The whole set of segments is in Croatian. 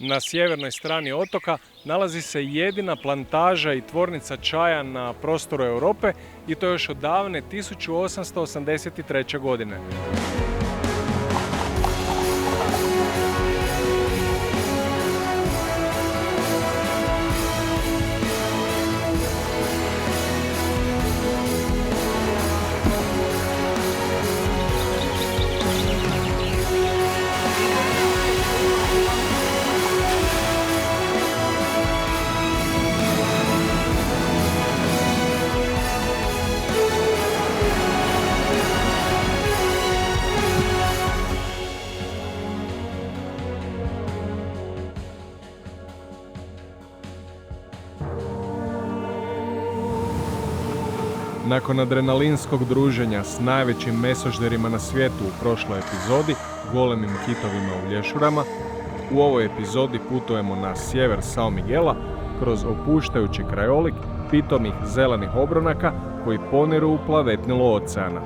Na sjevernoj strani otoka nalazi se jedina plantaža i tvornica čaja na prostoru Europe i to još od davne 1883. godine. Nakon adrenalinskog druženja s najvećim mesožderima na svijetu u prošloj epizodi, golemim kitovima u lješurama, u ovoj epizodi putujemo na sjever Sao Miguela kroz opuštajući krajolik pitomih zelenih obronaka koji poniru u plavetnilo oceana.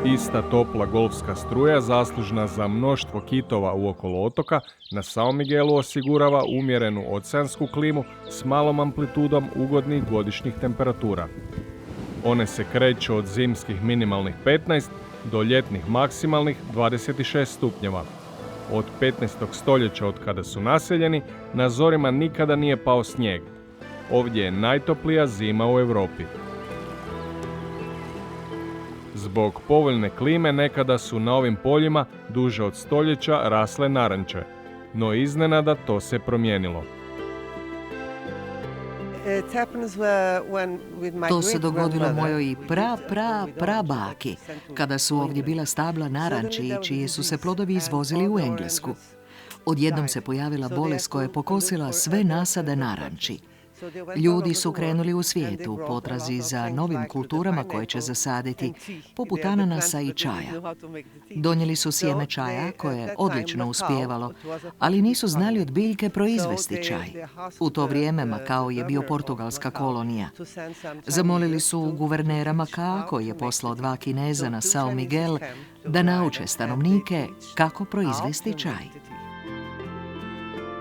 Ista topla golfska struja, zaslužna za mnoštvo kitova uokolo otoka, na Sao Miguelu osigurava umjerenu oceansku klimu s malom amplitudom ugodnih godišnjih temperatura. One se kreću od zimskih minimalnih 15 do ljetnih maksimalnih 26 stupnjeva. Od 15. stoljeća od kada su naseljeni, na Azorima nikada nije pao snijeg. Ovdje je najtoplija zima u Europi. Zbog povoljne klime nekada su na ovim poljima duže od stoljeća rasle naranče, no iznenada to se promijenilo. To se dogodilo mojoj prabaki, kada su ovdje bila stabla naranči čiji su se plodovi izvozili u Englesku. Odjednom se pojavila bolest koja je pokosila sve nasade naranči. Ljudi su krenuli u svijetu u potrazi za novim kulturama koje će zasaditi, poput ananasa i čaja. Donijeli su sjeme čaja koje je odlično uspijevalo, ali nisu znali od biljke proizvesti čaj. U to vrijeme Makao je bio portugalska kolonija. Zamolili su guvernera Makao, koji je poslao 2 Kineza na Sao Miguel, da nauče stanovnike kako proizvesti čaj.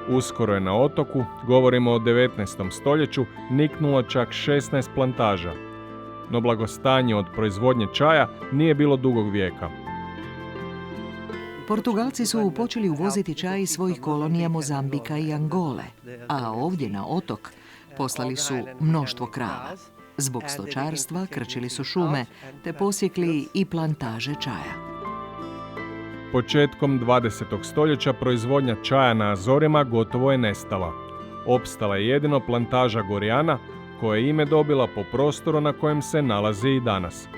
Uskoro je na otoku, govorimo o 19. stoljeću, niknulo čak 16 plantaža. No blagostanje od proizvodnje čaja nije bilo dugog vijeka. Portugalci su počeli uvoziti čaj iz svojih kolonija Mozambika i Angole, a ovdje na otok poslali su mnoštvo krava. Zbog stočarstva krčili su šume, te posjekli i plantaže čaja. Početkom 20. stoljeća proizvodnja čaja na Azorima gotovo je nestala. Opstala je jedino plantaža Goriana, koja je ime dobila po prostoru na kojem se nalazi i danas.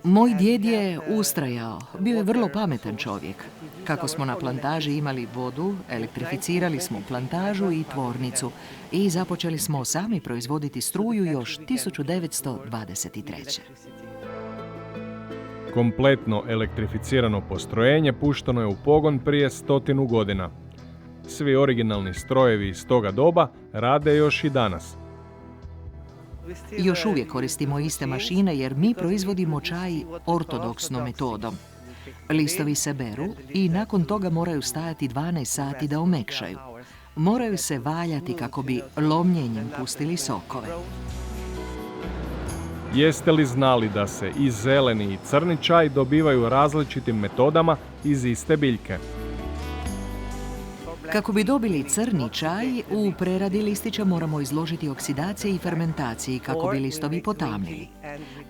Moj djed je ustrajao, bio je vrlo pametan čovjek. Kako smo na plantaži imali vodu, elektrificirali smo plantažu i tvornicu i započeli smo sami proizvoditi struju još 1923. Kompletno elektrificirano postrojenje pušteno je u pogon prije 100 godina. Svi originalni strojevi iz toga doba rade još i danas. Još uvijek koristimo iste mašine jer mi proizvodimo čaj ortodoksnom metodom. Listovi se beru i nakon toga moraju stajati 12 sati da omekšaju. Moraju se valjati kako bi lomljenjem pustili sokove. Jeste li znali da se i zeleni i crni čaj dobivaju različitim metodama iz iste biljke? Kako bi dobili crni čaj, u preradi listića moramo izložiti oksidaciji i fermentaciji kako bi listovi potamnili.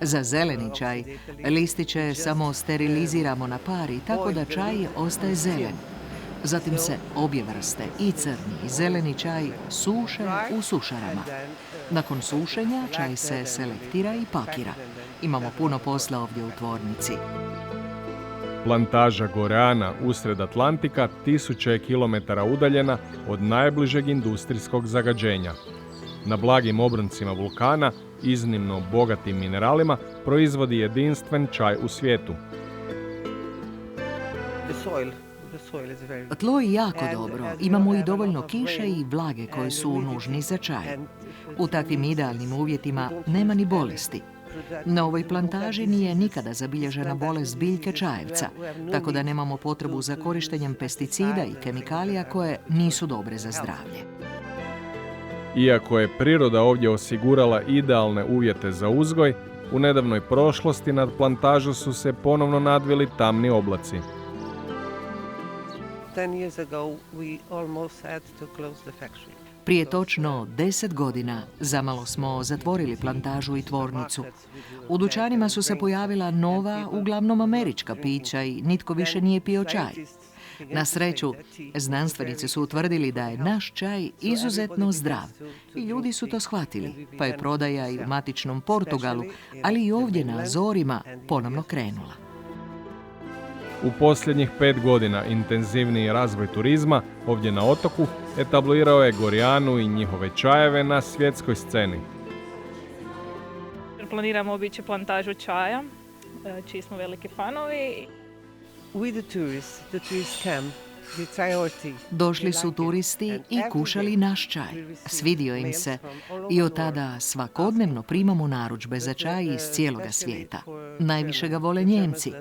Za zeleni čaj listiće samo steriliziramo na pari tako da čaj ostaje zelen. Zatim se obje vrste, i crni i zeleni čaj, suše u sušarama. Nakon sušenja čaj se selektira i pakira. Imamo puno posla ovdje u tvornici. Plantaža Goreana usred Atlantika 1000 je kilometara udaljena od najbližeg industrijskog zagađenja. Na blagim obroncima vulkana, iznimno bogatim mineralima, proizvodi jedinstven čaj u svijetu. Tlo je jako dobro. Imamo i dovoljno kiše i vlage koji su nužni za čaj. U takvim idealnim uvjetima nema ni bolesti. Na ovoj plantaži nije nikada zabilježena bolest biljke čajevca, tako da nemamo potrebu za korištenjem pesticida i kemikalija koje nisu dobre za zdravlje. Iako je priroda ovdje osigurala idealne uvjete za uzgoj, u nedavnoj prošlosti nad plantažu su se ponovno nadvili tamni oblaci. 10 years ago, we almost had to close the factory. Prije točno 10 godina zamalo smo zatvorili plantažu i tvornicu. U dućanima su se pojavila nova, uglavnom američka pića i nitko više nije pio čaj. Na sreću, znanstvenici su utvrdili da je naš čaj izuzetno zdrav i ljudi su to shvatili, pa je prodaja i u matičnom Portugalu, ali i ovdje na Azorima ponovno krenula. U posljednjih 5 godina intenzivniji razvoj turizma ovdje na otoku etablirao je Gorjanu i njihove čajeve na svjetskoj sceni. Planiramo obići plantažu čaja, čiji smo veliki fanovi. With the tourist came, they try our tea. Došli su turisti i kušali naš čaj. Svidio im se i od tada svakodnevno primamo narudžbe za čaj iz cijeloga svijeta. Najviše ga vole Njemci.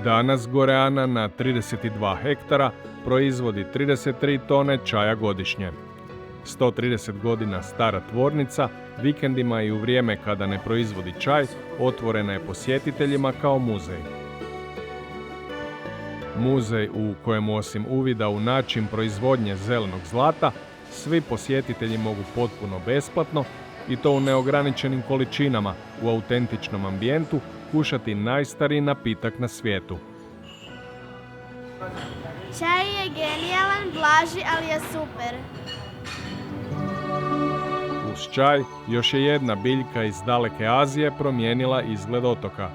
Danas Gorjana na 32 hektara proizvodi 33 tone čaja godišnje. 130 godina stara tvornica vikendima i u vrijeme kada ne proizvodi čaj otvorena je posjetiteljima kao muzej. Muzej u kojemu osim uvida u način proizvodnje zelenog zlata, svi posjetitelji mogu potpuno besplatno i to u neograničenim količinama u autentičnom ambijentu kušati najstariji napitak na svijetu. Čaj je genijalan, blaži, ali je super. Uz čaj još je jedna biljka iz daleke Azije promijenila izgled otoka.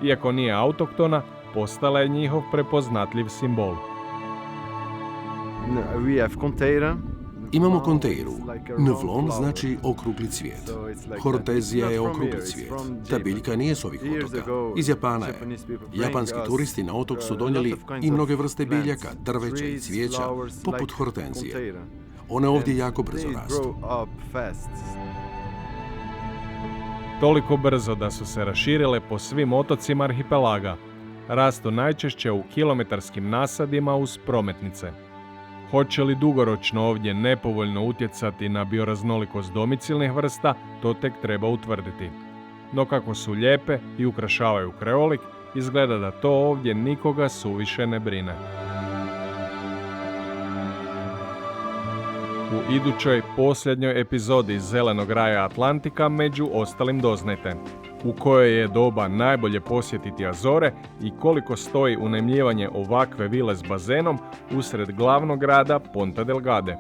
Iako nije autoktona, postala je njihov prepoznatljiv simbol. Imamo konteiru. Nvlon znači okrugli cvijet. Hortezija je okrugli cvijet. Ta biljka nije s ovih otoka. Iz Japana je. Japanski turisti na otok su donijeli i mnoge vrste biljaka, drveća i cvijeća, poput hortenzije. One ovdje jako brzo rastu. Toliko brzo da su se raširile po svim otocima arhipelaga. Rastu najčešće u kilometarskim nasadima uz prometnice. Hoće li dugoročno ovdje nepovoljno utjecati na bioraznolikost domicilnih vrsta, to tek treba utvrditi. No kako su lijepe i ukrašavaju krajolik, izgleda da to ovdje nikoga suviše ne brine. U idućoj, posljednjoj epizodi Zelenog raja Atlantika među ostalim doznajte u kojoj je doba najbolje posjetiti Azore i koliko stoji unajmljivanje ovakve vile s bazenom usred glavnog grada Ponta Delgade.